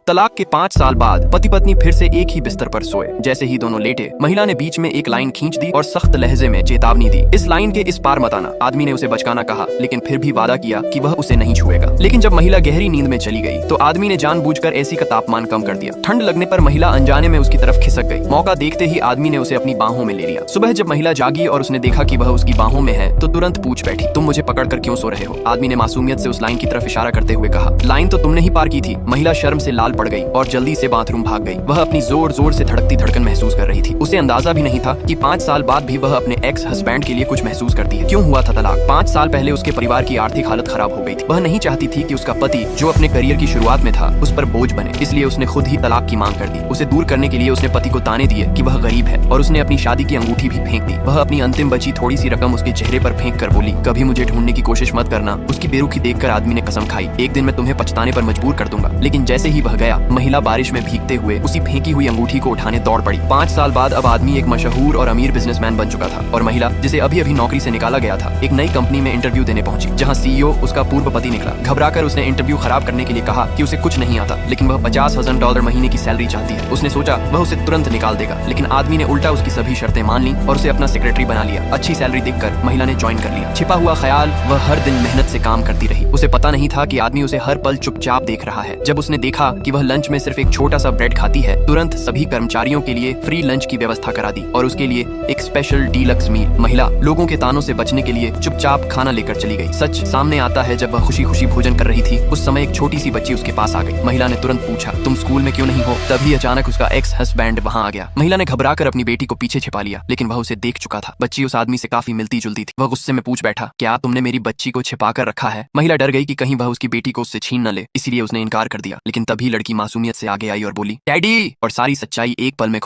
तलाक के 5 साल बाद पति पत्नी फिर से एक ही बिस्तर पर सोए। जैसे ही दोनों लेटे, महिला ने बीच में एक लाइन खींच दी और सख्त लहजे में चेतावनी दी, इस लाइन के इस पार मत आना। आदमी ने उसे बचकाना कहा, लेकिन फिर भी वादा किया कि वह उसे नहीं छुएगा। लेकिन जब महिला गहरी नींद में चली गई तो आदमी ने जानबूझकर एसी का तापमान कम कर दिया। ठंड लगने पर महिला अनजाने में उसकी तरफ खिसक गई। मौका देखते ही आदमी ने उसे अपनी बाहों में ले लिया। सुबह जब महिला जागी और उसने देखा कि वह उसकी बाहों में है तो तुरंत पूछ बैठी, तुम मुझे पकड़कर क्यों सो रहे हो? आदमी ने मासूमियत से उस लाइन की तरफ इशारा करते हुए कहा, लाइन तो तुमने ही पार की थी। महिला शर्म से लाल पड़ गई और जल्दी से बाथरूम भाग गई। वह अपनी जोर जोर से धड़कती धड़कन महसूस कर रही थी। उसे अंदाजा भी नहीं था कि 5 साल बाद भी वह अपने एक्स हस्बैंड के लिए कुछ महसूस करती है। क्यों हुआ था तलाक? 5 साल पहले उसके परिवार की आर्थिक हालत खराब हो गई थी। वह नहीं चाहती थी कि उसका पति, जो अपने करियर की शुरुआत में था, उस पर बोझ बने। इसलिए उसने खुद ही तलाक की मांग कर दी। उसे दूर करने के लिए उसने पति को ताने दिए कि वह गरीब है और उसने अपनी शादी की अंगूठी भी फेंक दी। वह अपनी अंतिम बची थोड़ी सी रकम उसके चेहरे पर फेंक कर बोली, कभी मुझे ढूंढने की कोशिश मत करना। उसकी बेरुखी देखकर आदमी ने कसम खाई, एक दिन मैं तुम्हें पछताने पर मजबूर कर दूंगा। लेकिन जैसे ही वह गया, महिला बारिश में भीगते हुए उसी फेंकी हुई अंगूठी को उठाने दौड़ पड़ी। 5 साल बाद अब आदमी एक मशहूर और अमीर बिजनेसमैन बन चुका था और महिला, जिसे अभी अभी नौकरी से निकाला गया था, एक नई कंपनी में इंटरव्यू देने पहुंची, जहां सीईओ उसका पूर्व पति निकला। घबराकर उसने इंटरव्यू खराब करने के लिए कहा कि उसे कुछ नहीं आता, लेकिन वह $50,000 महीने की सैलरी चाहती है। उसने सोचा वह उसे तुरंत निकाल देगा, लेकिन आदमी ने उल्टा उसकी सभी शर्तें मान ली और उसे अपना सेक्रेटरी बना लिया। अच्छी सैलरी देखकर महिला ने ज्वाइन कर लिया। छिपा हुआ ख्याल, वह हर दिन मेहनत से काम करती रही। उसे पता नहीं था कि आदमी उसे हर पल चुपचाप देख रहा है। जब उसने देखा कि वह लंच में सिर्फ एक छोटा सा ब्रेड खाती है, तुरंत सभी कर्मचारियों के लिए फ्री लंच की व्यवस्था करा दी और उसके लिए एक स्पेशल डीलक्स मील। महिला लोगों के तानों से बचने के लिए चुपचाप खाना लेकर चली गई। सच सामने आता है, जब वह खुशी खुशी भोजन कर रही थी, उस समय एक छोटी सी बच्ची उसके पास आ गई। महिला ने तुरंत पूछा, तुम स्कूल में क्यों नहीं हो? तभी अचानक उसका एक्स हस्बैंड वहाँ आ गया। महिला ने घबराकर अपनी बेटी को पीछे छिपा लिया, लेकिन वह उसे देख चुका था। बच्ची उस आदमी से काफी मिलती जुलती थी। वह गुस्से में पूछ बैठा, क्या तुमने मेरी बच्ची को छिपा कर रखा है? महिला डर गई कि कहीं वह उसकी बेटी को उससे छीन न ले, इसलिए उसने इनकार कर दिया। लेकिन तभी लड़की मासूमियत से आगे आई और बोली, डैडी, और सारी सच्चाई एक पल में